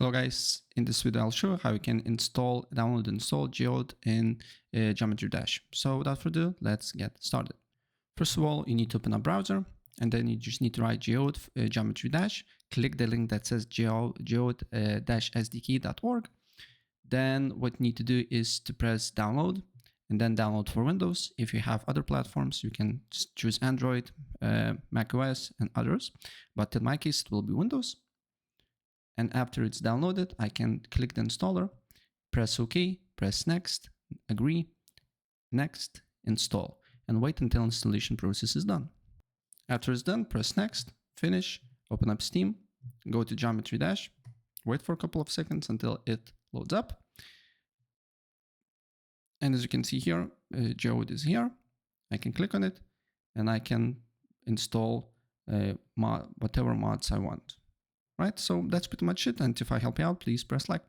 Hello guys, in this video I'll show you how you can download and install Geode in Geometry Dash. So without further ado, let's get started. First of all, you need to open a browser and then you just need to write Geode Geometry Dash. Click the link that says geode-sdk.org. Then what you need to do is to press download and then download for Windows. If you have other platforms, you can just choose Android, Mac OS and others. But in my case, it will be Windows. And after it's downloaded, I can click the installer, press OK, press next, agree, next, install, and wait until installation process is done. After it's done, press next, finish, open up Steam, go to Geometry Dash, wait for a couple of seconds until it loads up. And as you can see here, Geode is here. I can click on it and I can install whatever mods I want. Right, so that's pretty much it. And if I help you out, please press like.